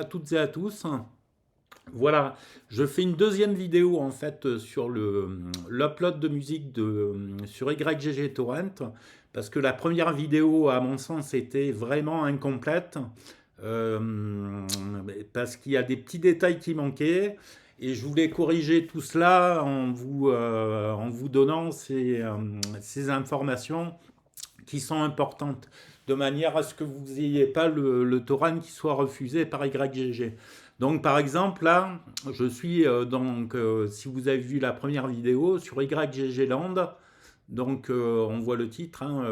À toutes et à tous. Voilà, je fais une deuxième vidéo en fait sur l'upload de musique sur YGG Torrent parce que la première vidéo, à mon sens, était vraiment incomplète euh, parce qu'il y a des petits détails qui manquaient et je voulais corriger tout cela en vous donnant ces informations qui sont importantes de manière à ce que vous n'ayez pas le torrent qui soit refusé par YGG. Donc par exemple là, je suis si vous avez vu la première vidéo sur YGG Land, donc on voit le titre hein,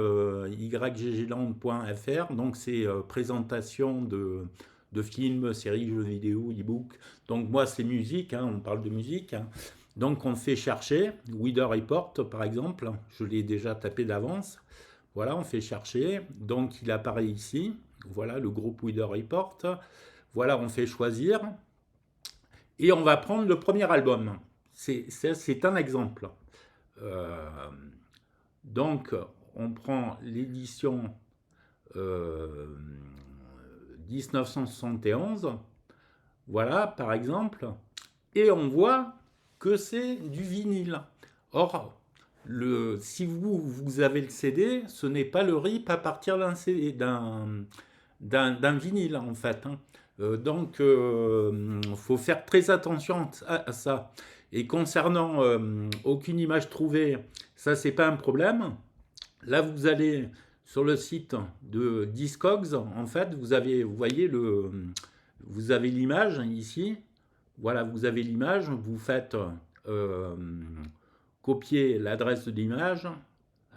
yggland.fr, donc c'est présentation de films, séries, jeux vidéo, e-book. Donc moi c'est musique, hein, on parle de musique. Hein. Donc on fait chercher, Weather Report par exemple, je l'ai déjà tapé d'avance. Voilà, on fait chercher. Donc, il apparaît ici. Voilà, le groupe Weather Report. Voilà, on fait choisir. Et on va prendre le premier album. C'est un exemple. Euh, donc, on prend l'édition euh, 1971. Voilà, par exemple. Et on voit que c'est du vinyle. Or, si vous avez le CD, ce n'est pas le RIP à partir d'un vinyle en fait. Hein. Donc, il faut faire très attention à ça. Et concernant aucune image trouvée, ça c'est pas un problème. Là, vous allez sur le site de Discogs. En fait, vous voyez vous avez l'image ici. Voilà, vous avez l'image. Vous faites euh, copier l'adresse de l'image.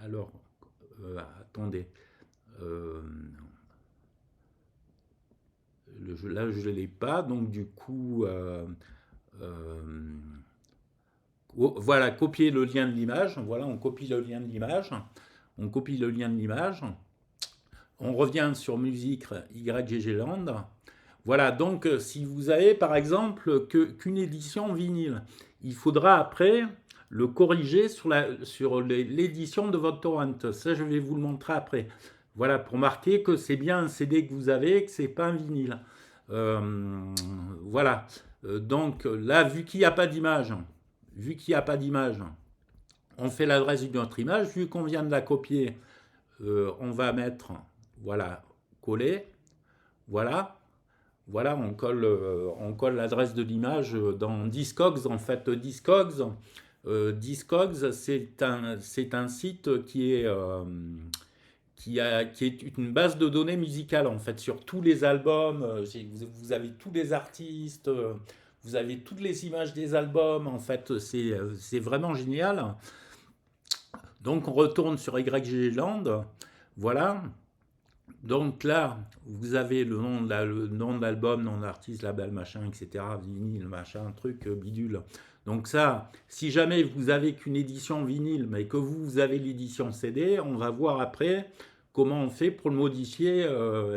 Alors, attendez. Euh, là, je ne l'ai pas. Donc, du coup, euh, voilà, copier le lien de l'image. Voilà, on copie le lien de l'image. On copie le lien de l'image. On revient sur musique YGG Land. Voilà, donc si vous avez par exemple qu'une édition vinyle, il faudra après le corriger sur l'édition de votre torrent. Ça, je vais vous le montrer après. Voilà, pour marquer que c'est bien un CD que vous avez, que c'est pas un vinyle. Euh, voilà. Donc là, vu qu'il n'y a pas d'image, on fait l'adresse d'une autre image. Vu qu'on vient de la copier, on va mettre, voilà, coller. Voilà. Voilà, on colle l'adresse de l'image dans Discogs. En fait, Discogs c'est un site qui est une base de données musicale en fait sur tous les albums. Vous avez tous les artistes, vous avez toutes les images des albums. En fait, c'est vraiment génial. Donc, on retourne sur YG Land. Voilà. Donc là, vous avez le nom de l'album, nom de l'artiste, label, machin, etc. Vinyle, machin, truc, bidule. Donc ça, si jamais vous avez qu'une édition vinyle, mais que vous avez l'édition CD, on va voir après comment on fait pour le modifier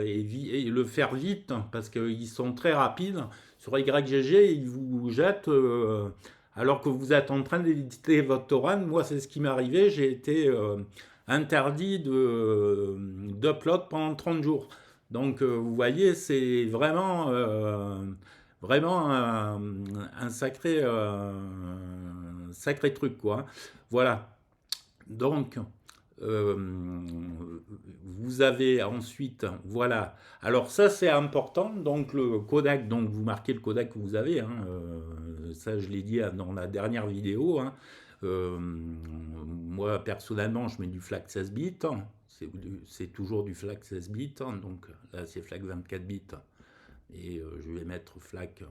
et le faire vite, parce qu'ils sont très rapides. Sur YGG, ils vous jettent, alors que vous êtes en train d'éditer votre torrent. Moi, c'est ce qui m'est arrivé. J'ai été interdit d'upload pendant 30 jours. Donc vous voyez, c'est vraiment un sacré truc, quoi. Voilà. Donc, euh, vous avez ensuite, voilà. Alors ça c'est important, donc le codec, donc vous marquez le codec que vous avez, hein, ça je l'ai dit dans la dernière vidéo. Hein. Moi personnellement je mets du FLAC 16 bits, c'est toujours du FLAC 16 bits, hein, donc là c'est FLAC 24 bits et je vais mettre FLAC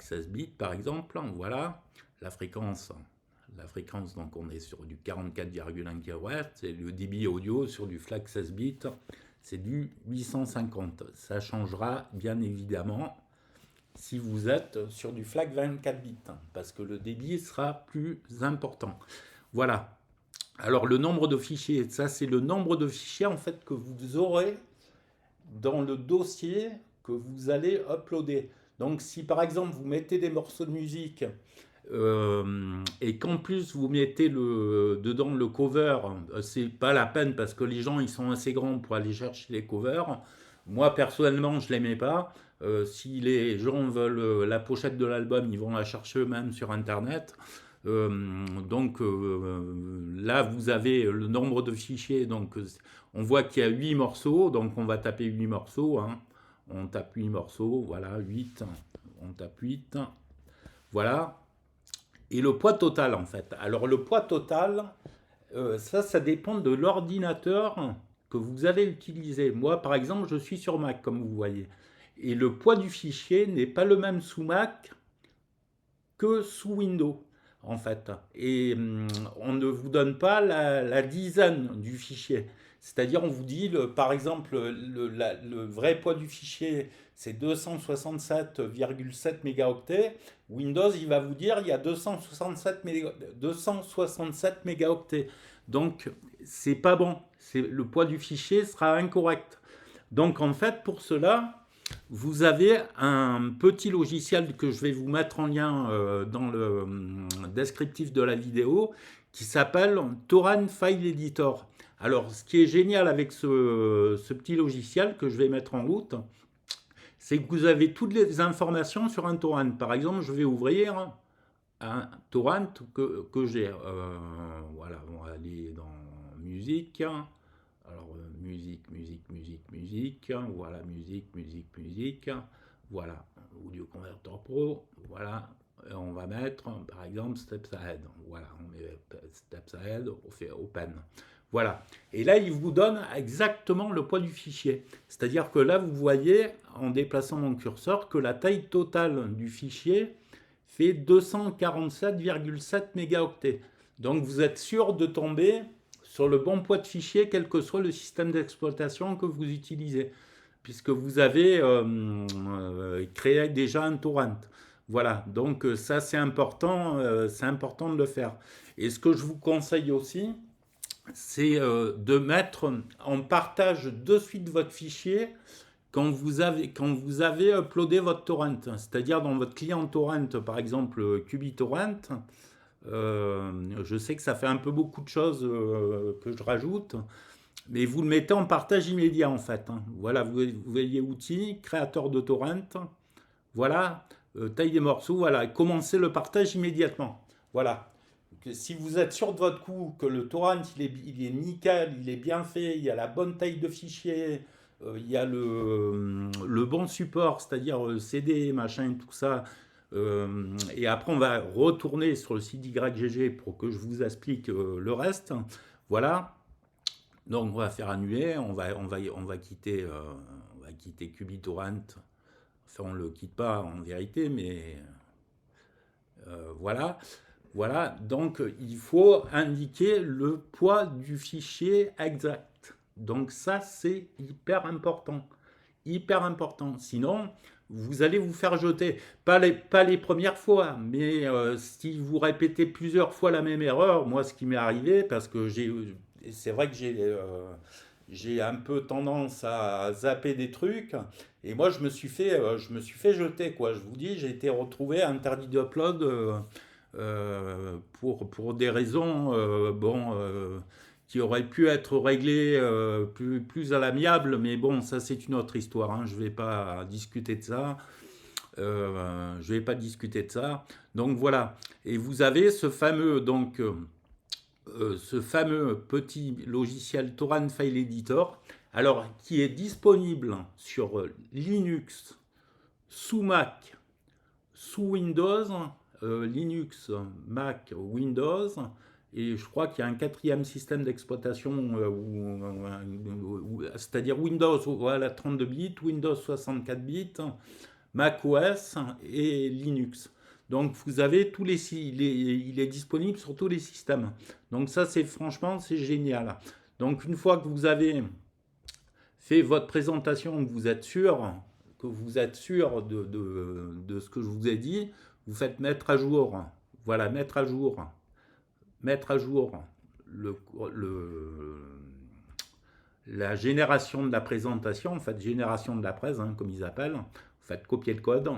16 bits par exemple, voilà, la fréquence donc on est sur du 44,1 kHz et le débit audio sur du FLAC 16 bits, c'est du 850. Ça changera bien évidemment si vous êtes sur du FLAC 24 bits parce que le débit sera plus important. Voilà. Alors le nombre de fichiers, ça c'est le nombre de fichiers en fait que vous aurez dans le dossier que vous allez uploader. Donc si par exemple vous mettez des morceaux de musique et qu'en plus vous mettez dedans le cover, c'est pas la peine parce que les gens ils sont assez grands pour aller chercher les covers. Moi, personnellement, je l'aimais pas. Si les gens veulent la pochette de l'album, ils vont la chercher eux-mêmes sur Internet. Donc là, vous avez le nombre de fichiers. Donc on voit qu'il y a 8 morceaux. Donc on va taper 8 morceaux, hein. On tape 8 morceaux. Voilà, 8. On tape 8. Voilà. Et le poids total, en fait. Alors le poids total, ça dépend de l'ordinateur que vous allez utiliser. Moi, par exemple, je suis sur Mac, comme vous voyez. Et le poids du fichier n'est pas le même sous Mac que sous Windows, en fait. Et on ne vous donne pas la dizaine du fichier. C'est-à-dire, on vous dit, par exemple, le vrai poids du fichier, c'est 267,7 mégaoctets. Windows, il va vous dire, il y a 267 mégaoctets. Donc, c'est pas bon. Le poids du fichier sera incorrect. Donc, en fait, pour cela, vous avez un petit logiciel que je vais vous mettre en lien dans le descriptif de la vidéo qui s'appelle Torrent File Editor. Alors, ce qui est génial avec ce petit logiciel que je vais mettre en route, c'est que vous avez toutes les informations sur un torrent. Par exemple, je vais ouvrir un torrent que j'ai. Voilà, on va aller dans musique. Alors, musique, voilà, musique, voilà, Audio Converter Pro, voilà, on va mettre, par exemple, Steps Ahead, voilà, on met Steps Ahead, on fait Open, voilà, et là, il vous donne exactement le poids du fichier, c'est-à-dire que là, vous voyez, en déplaçant mon curseur, que la taille totale du fichier fait 247,7 mégaoctets, donc vous êtes sûr de tomber sur le bon poids de fichier, quel que soit le système d'exploitation que vous utilisez, puisque vous avez créé déjà un torrent. Voilà, donc ça c'est important de le faire. Et ce que je vous conseille aussi, c'est de mettre en partage de suite votre fichier quand vous avez uploadé votre torrent. C'est-à-dire dans votre client torrent, par exemple QBTorrent, je sais que ça fait un peu beaucoup de choses que je rajoute, mais vous le mettez en partage immédiat en fait, hein. Voilà, vous voyez outils, créateur de torrent, voilà, taille des morceaux, voilà, et commencez le partage immédiatement. Voilà. Si vous êtes sûr de votre coup que le torrent il est nickel, il est bien fait, il y a la bonne taille de fichier, il y a le bon support, c'est-à-dire CD, machin, tout ça. Et après, on va retourner sur le site YGG pour que je vous explique le reste. Voilà. Donc, on va faire annuler. On va quitter QBTorrent. Enfin, on ne le quitte pas en vérité, mais voilà. Voilà, donc il faut indiquer le poids du fichier exact. Donc ça, c'est hyper important. Hyper important. Sinon, vous allez vous faire jeter. Pas les premières fois, mais si vous répétez plusieurs fois la même erreur, moi, ce qui m'est arrivé, parce que c'est vrai que j'ai un peu tendance à zapper des trucs, et moi, je me suis fait jeter, quoi. Je vous dis, j'ai été retrouvé interdit d'upload. Pour des raisons qui auraient pu être réglées plus à l'amiable, mais bon, ça c'est une autre histoire, hein. Je ne vais pas discuter de ça. Je vais pas discuter de ça. Donc voilà. Et vous avez ce fameux petit logiciel Torrent File Editor, alors qui est disponible sur Linux, sous Mac, sous Windows, Linux, Mac, Windows, et je crois qu'il y a un quatrième système d'exploitation, c'est-à-dire Windows, voilà, 32 bits, Windows 64 bits, Mac OS et Linux. Donc vous avez il est disponible sur tous les systèmes. Donc ça franchement c'est génial. Donc une fois que vous avez fait votre présentation, que vous êtes sûr de ce que je vous ai dit, vous faites mettre à jour. Voilà, mettre à jour le, le- la génération de la présentation, en fait, génération de la presse, hein, comme ils appellent. Vous faites copier le code.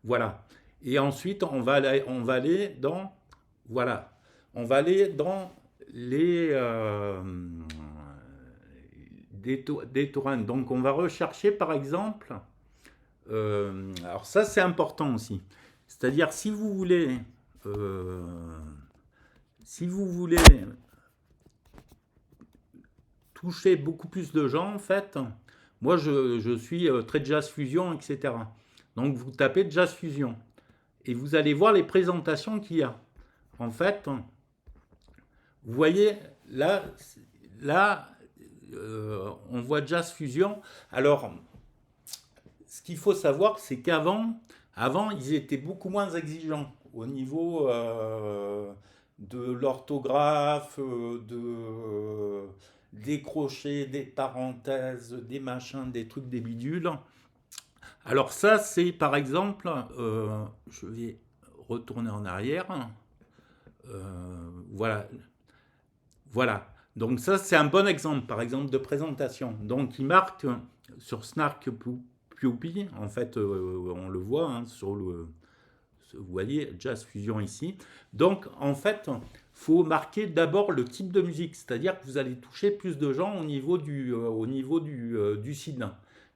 Voilà. Et ensuite, on va aller dans, voilà, on va aller dans des torrents. Donc on va rechercher par exemple, alors ça c'est important aussi, c'est-à-dire euh, si vous voulez toucher beaucoup plus de gens en fait, moi je suis très jazz fusion, etc. Donc vous tapez jazz fusion et vous allez voir les présentations qu'il y a. En fait, vous voyez là, là on voit jazz fusion. Alors, ce qu'il faut savoir, c'est qu'avant, ils étaient beaucoup moins exigeants au niveau de l'orthographe, des crochets, des parenthèses, des machins, des trucs, des bidules. Alors ça, c'est par exemple, je vais retourner en arrière. Voilà, voilà. Donc ça, c'est un bon exemple, par exemple, de présentation. Donc il marque sur Snark Puppy, en fait, on le voit hein, sur vous voyez, Jazz Fusion ici. Donc en fait, il faut marquer d'abord le type de musique, c'est-à-dire que vous allez toucher plus de gens au niveau du site,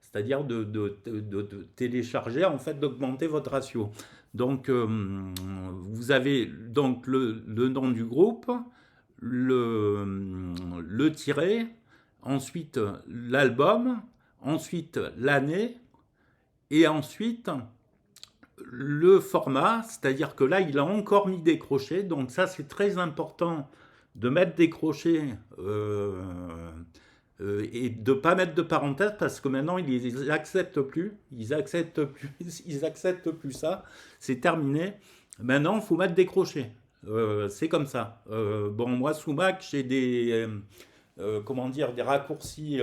c'est-à-dire de télécharger, en fait, d'augmenter votre ratio. Donc vous avez donc le nom du groupe, le tiret, ensuite l'album, ensuite l'année, et ensuite le format, c'est-à-dire que là, il a encore mis des crochets, donc ça, c'est très important de mettre des crochets et de ne pas mettre de parenthèses parce que maintenant, ils n'acceptent plus, ils acceptent plus ça, c'est terminé. Maintenant, il faut mettre des crochets. C'est comme ça. Bon, moi, sous Mac, j'ai comment dire, des raccourcis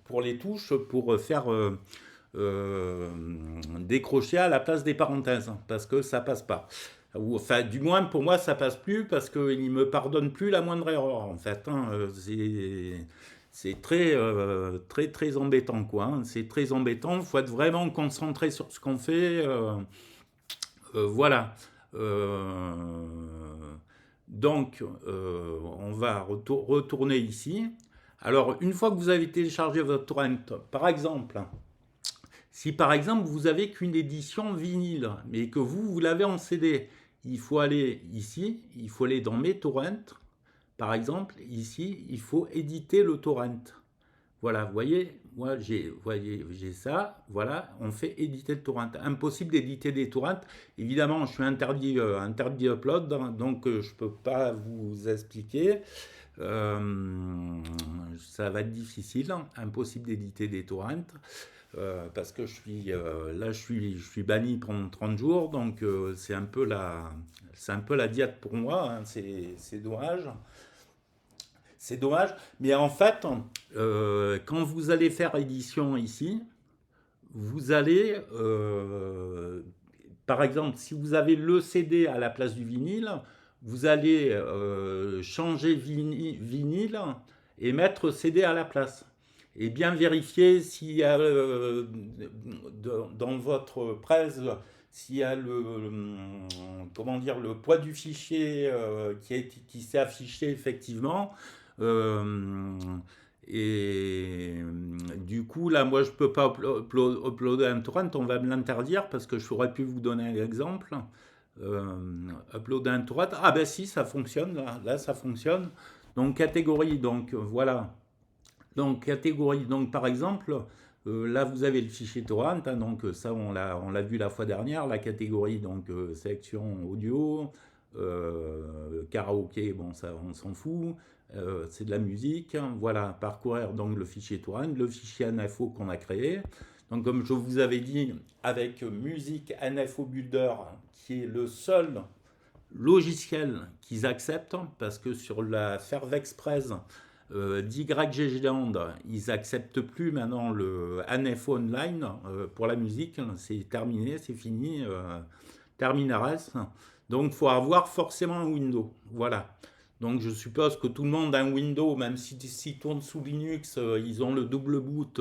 pour les touches pour faire décrocher à la place des parenthèses parce que ça passe pas. Ou, enfin, du moins pour moi ça passe plus parce qu'il me pardonne plus la moindre erreur en fait. Hein. C'est très, très embêtant quoi. Hein. C'est très embêtant. Il faut être vraiment concentré sur ce qu'on fait. Voilà. Donc, on va retourner ici. Alors, une fois que vous avez téléchargé votre torrent, par exemple, si par exemple vous avez qu'une édition vinyle, mais que vous l'avez en CD, il faut aller ici, il faut aller dans mes torrents, par exemple, ici, il faut éditer le torrent. Voilà, vous voyez, moi j'ai ça, voilà, on fait éditer le torrent. Impossible d'éditer des torrents. Évidemment, je suis interdit upload, donc je ne peux pas vous expliquer. Ça va être difficile, impossible d'éditer des torrents. Parce que je suis banni pendant 30 jours, donc c'est un peu la diète pour moi, hein, c'est dommage. C'est dommage, mais en fait, quand vous allez faire édition ici, vous allez, par exemple, si vous avez le CD à la place du vinyle, vous allez changer vinyle et mettre CD à la place. Et bien vérifier s'il y a dans votre presse, s'il y a comment dire, le poids du fichier qui s'est affiché effectivement. Euh, et du coup, là, moi, je ne peux pas uploader un torrent, on va me l'interdire parce que je aurais pu vous donner un exemple. Uploader un torrent, ah ben si, ça fonctionne, là ça fonctionne. Donc, catégorie, donc voilà. Donc, catégorie, donc par exemple, là vous avez le fichier torrent, hein, donc ça on l'a vu la fois dernière, la catégorie, donc sélection audio, karaoké, bon ça on s'en fout, c'est de la musique, hein, voilà, parcourir donc le fichier torrent, le fichier NFO qu'on a créé. Donc comme je vous avais dit, avec Music NFO Builder, qui est le seul logiciel qu'ils acceptent, parce que sur la Fervexpress d'YG Land, ils acceptent plus maintenant le NFO Online pour la musique, c'est terminé, c'est fini, terminares. Donc il faut avoir forcément un Windows, voilà. Donc je suppose que tout le monde a un Windows, même s'ils tournent sous Linux, ils ont le double boot,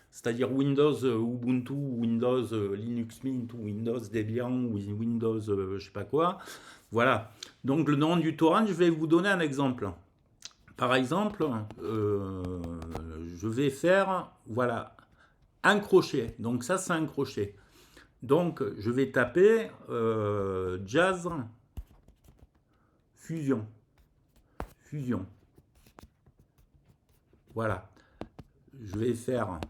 c'est-à-dire Windows Ubuntu, Windows Linux Mint, ou Windows Debian, ou Windows je sais pas quoi. Voilà. Donc le nom du torrent, je vais vous donner un exemple. Par exemple, je vais faire, voilà, un crochet. Donc ça, c'est un crochet. Donc je vais taper jazz fusion. Fusion. Voilà. Je vais faire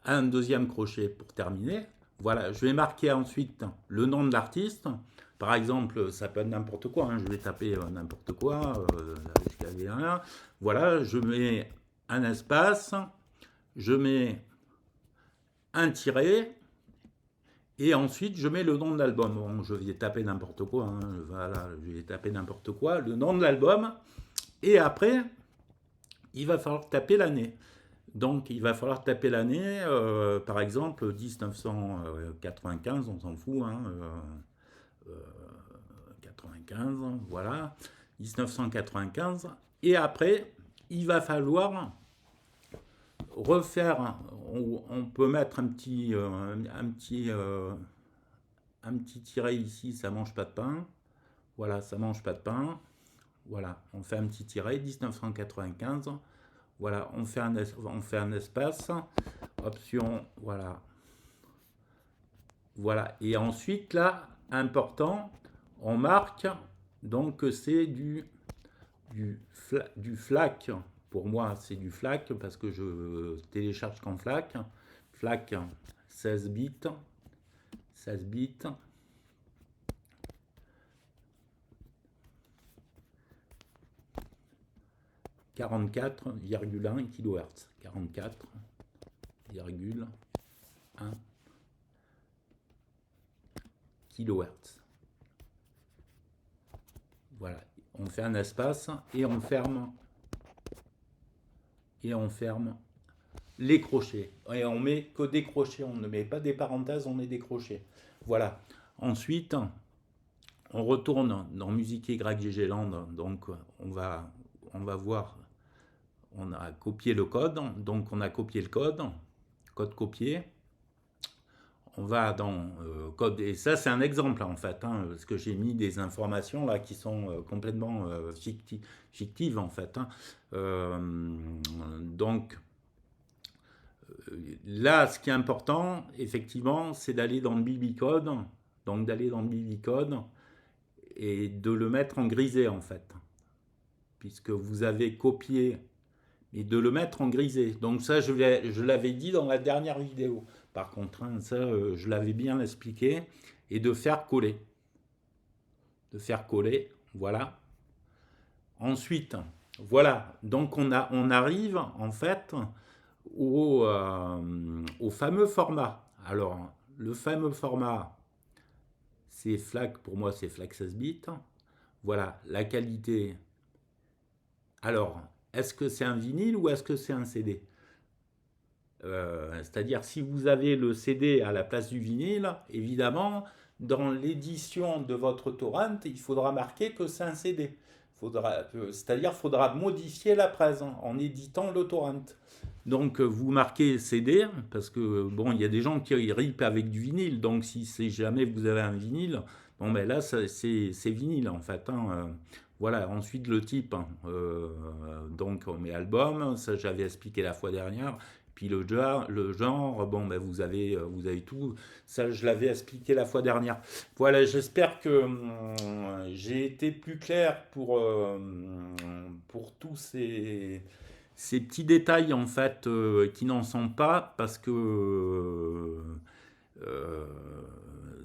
un deuxième crochet pour terminer. Voilà, je vais marquer ensuite le nom de l'artiste. Par exemple, ça peut être n'importe quoi, hein. Je vais taper n'importe quoi. Voilà, je mets un espace, je mets un tiret, et ensuite je mets le nom de l'album. Bon, je vais taper n'importe quoi, hein. Voilà, je vais taper n'importe quoi, le nom de l'album, et après, il va falloir taper l'année. Donc il va falloir taper l'année, par exemple 1995, on s'en fout, hein, 95, voilà, 1995. Et après, il va falloir refaire, on peut mettre un petit tiret ici, ça mange pas de pain. Voilà, ça mange pas de pain. Voilà, on fait un petit tiret, 1995. Voilà, on fait un espace, option, voilà. Voilà, et ensuite là, important, on marque, donc c'est du FLAC. Pour moi, c'est du FLAC parce que je télécharge qu'en FLAC. FLAC 16 bits. 16 bits. 44,1 kHz. 44,1 kHz. Voilà, on fait un espace et on ferme les crochets. Et on met que des crochets, on ne met pas des parenthèses, on met des crochets. Voilà. Ensuite, on retourne dans Musique YGG Land, donc on va voir, on a copié le code, donc on a copié le code copié. On va dans code, et ça c'est un exemple en fait, hein, parce que j'ai mis des informations là qui sont complètement fictives en fait, hein. Donc là, ce qui est important, effectivement, c'est d'aller dans le BB-code, donc d'aller dans le BB-code et de le mettre en grisé en fait, puisque vous avez copié, et de le mettre en grisé. Donc ça, je l'avais dit dans la dernière vidéo. Par contre, hein, ça, je l'avais bien expliqué. Et de faire coller. De faire coller, voilà. Ensuite, voilà, donc on arrive en fait au fameux format. Alors, le fameux format, c'est FLAC, pour moi c'est FLAC 16 bits. Voilà, la qualité. Alors, est-ce que c'est un vinyle ou est-ce que c'est un CD? C'est-à-dire, si vous avez le CD à la place du vinyle, évidemment, dans l'édition de votre torrent, il faudra marquer que c'est un CD. C'est-à-dire, il faudra modifier la presse en éditant le torrent. Donc, vous marquez CD, parce que, bon, il y a des gens qui ripent avec du vinyle, donc si jamais vous avez un vinyle, bon, ben là, c'est vinyle, en fait, hein. Voilà, ensuite le type, hein, donc on met album, ça j'avais expliqué la fois dernière. Puis le genre, bon, ben vous avez tout, ça je l'avais expliqué la fois dernière. Voilà, j'espère que j'ai été plus clair pour tous ces petits détails en fait qui n'en sont pas, parce que euh,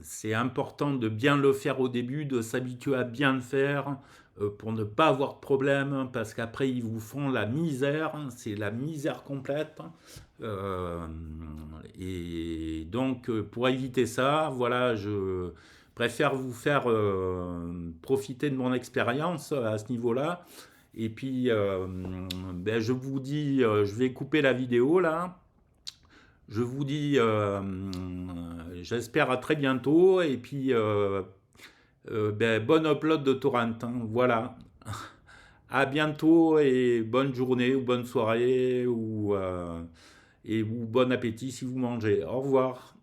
c'est important de bien le faire au début, de s'habituer à bien le faire pour ne pas avoir de problème, parce qu'après ils vous font la misère, c'est la misère complète. Euh, et donc pour éviter ça, voilà, je préfère vous faire profiter de mon expérience à ce niveau-là. Et puis ben, je vous dis, je vais couper la vidéo là. Je vous dis, j'espère à très bientôt. Et puis, ben, bonne upload de torrent, hein. Voilà. À bientôt et bonne journée ou bonne soirée ou bon appétit si vous mangez. Au revoir.